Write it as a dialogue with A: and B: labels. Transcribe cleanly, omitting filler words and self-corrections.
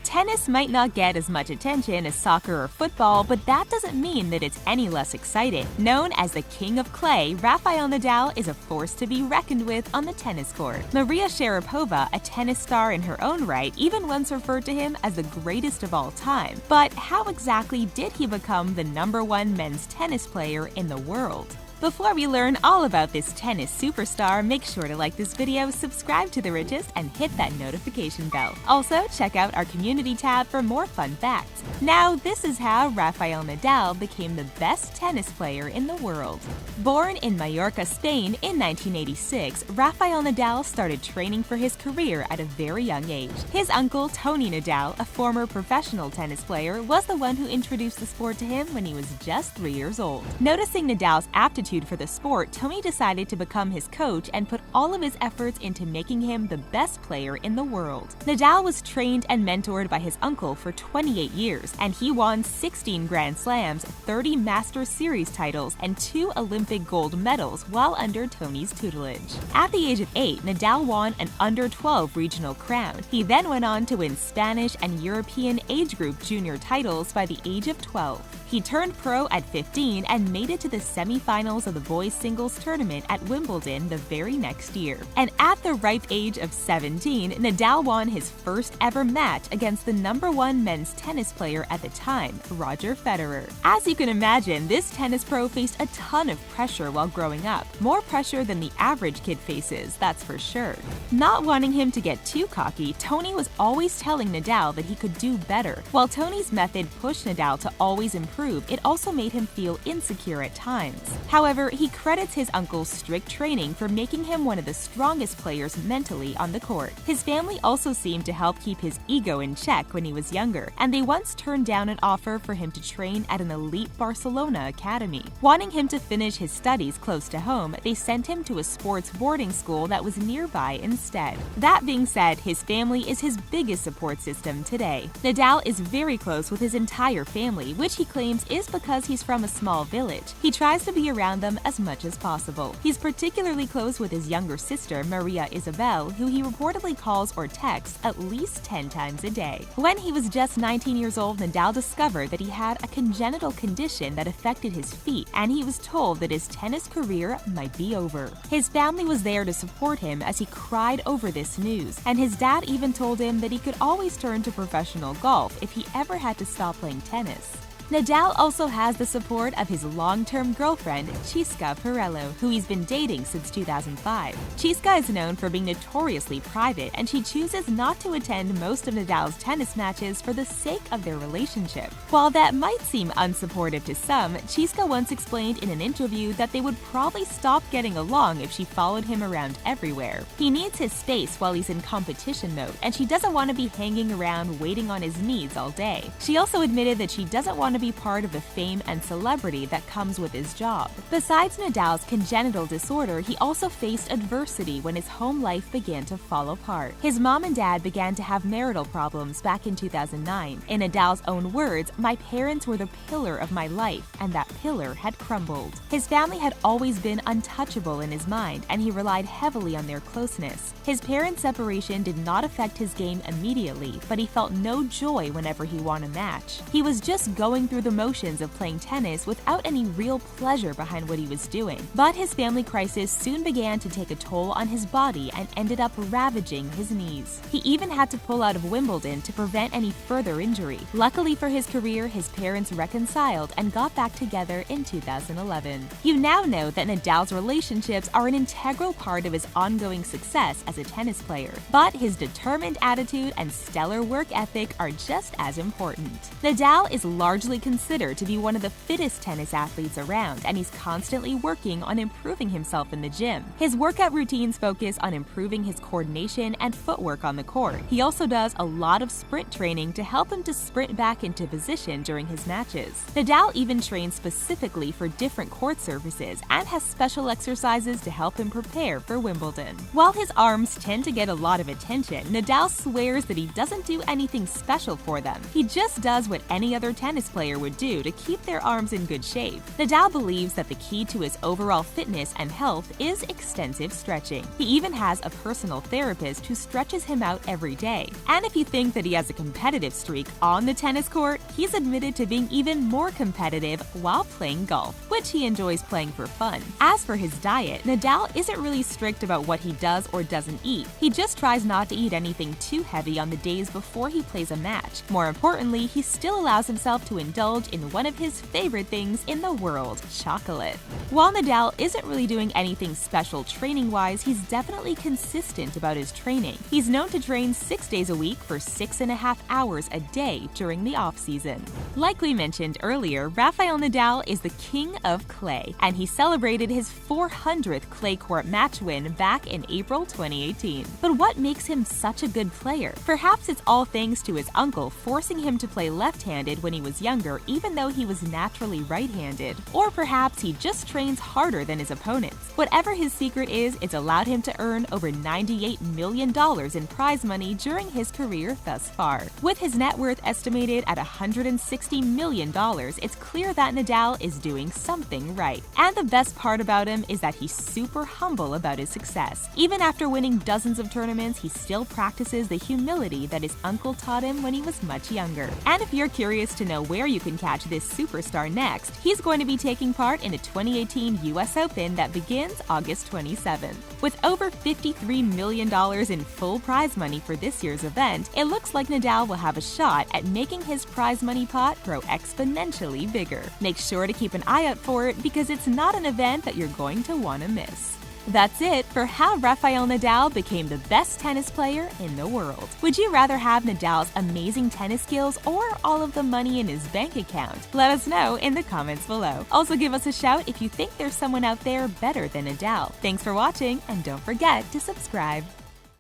A: Tennis might not get as much attention as soccer or football, but that doesn't mean that it's any less exciting. Known as the king of clay, Rafael Nadal is a force to be reckoned with on the tennis court. Maria Sharapova, a tennis star in her own right, even once referred to him as the greatest of all time. But how exactly did he become the #1 men's tennis player in the world? Before we learn all about this tennis superstar, make sure to like this video, subscribe to The Richest, and hit that notification bell. Also, check out our community tab for more fun facts. Now, this is how Rafael Nadal became the best tennis player in the world. Born in Mallorca, Spain in 1986, Rafael Nadal started training for his career at a very young age. His uncle, Toni Nadal, a former professional tennis player, was the one who introduced the sport to him when he was just 3 years old. Noticing Nadal's aptitude for the sport, Toni decided to become his coach and put all of his efforts into making him the best player in the world. Nadal was trained and mentored by his uncle for 28 years, and he won 16 Grand Slams, 30 Masters Series titles, and 2 Olympic gold medals while under Toni's tutelage. At the age of 8, Nadal won an under-12 regional crown. He then went on to win Spanish and European age group junior titles by the age of 12. He turned pro at 15 and made it to the semifinals of the boys singles tournament at Wimbledon the very next year. And at the ripe age of 17, Nadal won his first ever match against the #1 men's tennis player at the time, Roger Federer. As you can imagine, this tennis pro faced a ton of pressure while growing up. More pressure than the average kid faces, that's for sure. Not wanting him to get too cocky, Toni was always telling Nadal that he could do better. While Toni's method pushed Nadal to always improve, it also made him feel insecure at times. However, he credits his uncle's strict training for making him one of the strongest players mentally on the court. His family also seemed to help keep his ego in check when he was younger, and they once turned down an offer for him to train at an elite Barcelona academy. Wanting him to finish his studies close to home, they sent him to a sports boarding school that was nearby instead. That being said, his family is his biggest support system today. Nadal is very close with his entire family, which he claims is because he's from a small village. He tries to be around them as much as possible. He's particularly close with his younger sister, Maria Isabel, who he reportedly calls or texts at least 10 times a day. When he was just 19 years old, Nadal discovered that he had a congenital condition that affected his feet, and he was told that his tennis career might be over. His family was there to support him as he cried over this news, and his dad even told him that he could always turn to professional golf if he ever had to stop playing tennis. Nadal also has the support of his long-term girlfriend, Cisca Perello, who he's been dating since 2005. Cisca is known for being notoriously private, and she chooses not to attend most of Nadal's tennis matches for the sake of their relationship. While that might seem unsupportive to some, Cisca once explained in an interview that they would probably stop getting along if she followed him around everywhere. He needs his space while he's in competition mode, and she doesn't want to be hanging around waiting on his needs all day. She also admitted that she doesn't want to be part of the fame and celebrity that comes with his job. Besides Nadal's congenital disorder, he also faced adversity when his home life began to fall apart. His mom and dad began to have marital problems back in 2009. In Nadal's own words, "My parents were the pillar of my life, and that pillar had crumbled." His family had always been untouchable in his mind, and he relied heavily on their closeness. His parents' separation did not affect his game immediately, but he felt no joy whenever he won a match. He was just going through the motions of playing tennis without any real pleasure behind what he was doing. But his family crisis soon began to take a toll on his body and ended up ravaging his knees. He even had to pull out of Wimbledon to prevent any further injury. Luckily for his career, his parents reconciled and got back together in 2011. You now know that Nadal's relationships are an integral part of his ongoing success as a tennis player, but his determined attitude and stellar work ethic are just as important. Nadal is largely considered to be one of the fittest tennis athletes around, and he's constantly working on improving himself in the gym. His workout routines focus on improving his coordination and footwork on the court. He also does a lot of sprint training to help him to sprint back into position during his matches. Nadal even trains specifically for different court surfaces and has special exercises to help him prepare for Wimbledon. While his arms tend to get a lot of attention, Nadal swears that he doesn't do anything special for them. He just does what any other tennis player player would do to keep their arms in good shape. Nadal believes that the key to his overall fitness and health is extensive stretching. He even has a personal therapist who stretches him out every day. And if you think that he has a competitive streak on the tennis court, he's admitted to being even more competitive while playing golf, which he enjoys playing for fun. As for his diet, Nadal isn't really strict about what he does or doesn't eat. He just tries not to eat anything too heavy on the days before he plays a match. More importantly, he still allows himself to indulge in one of his favorite things in the world, chocolate. While Nadal isn't really doing anything special training-wise, he's definitely consistent about his training. He's known to train 6 days a week for 6.5 hours a day during the off-season. Like we mentioned earlier, Rafael Nadal is the king of clay, and he celebrated his 400th clay court match win back in April 2018. But what makes him such a good player? Perhaps it's all thanks to his uncle forcing him to play left-handed when he was younger, even though he was naturally right-handed. Or perhaps he just trains harder than his opponents. Whatever his secret is, it's allowed him to earn over $98 million in prize money during his career thus far. With his net worth estimated at $160 million, it's clear that Nadal is doing something right. And the best part about him is that he's super humble about his success. Even after winning dozens of tournaments, he still practices the humility that his uncle taught him when he was much younger. And if you're curious to know where you can catch this superstar next, he's going to be taking part in a 2018 US Open that begins August 27th. With over $53 million in full prize money for this year's event, it looks like Nadal will have a shot at making his prize money pot grow exponentially bigger. Make sure to keep an eye out for it because it's not an event that you're going to want to miss. That's it for how Rafael Nadal became the best tennis player in the world. Would you rather have Nadal's amazing tennis skills or all of the money in his bank account? Let us know in the comments below. Also give us a shout if you think there's someone out there better than Nadal. Thanks for watching, and don't forget to subscribe.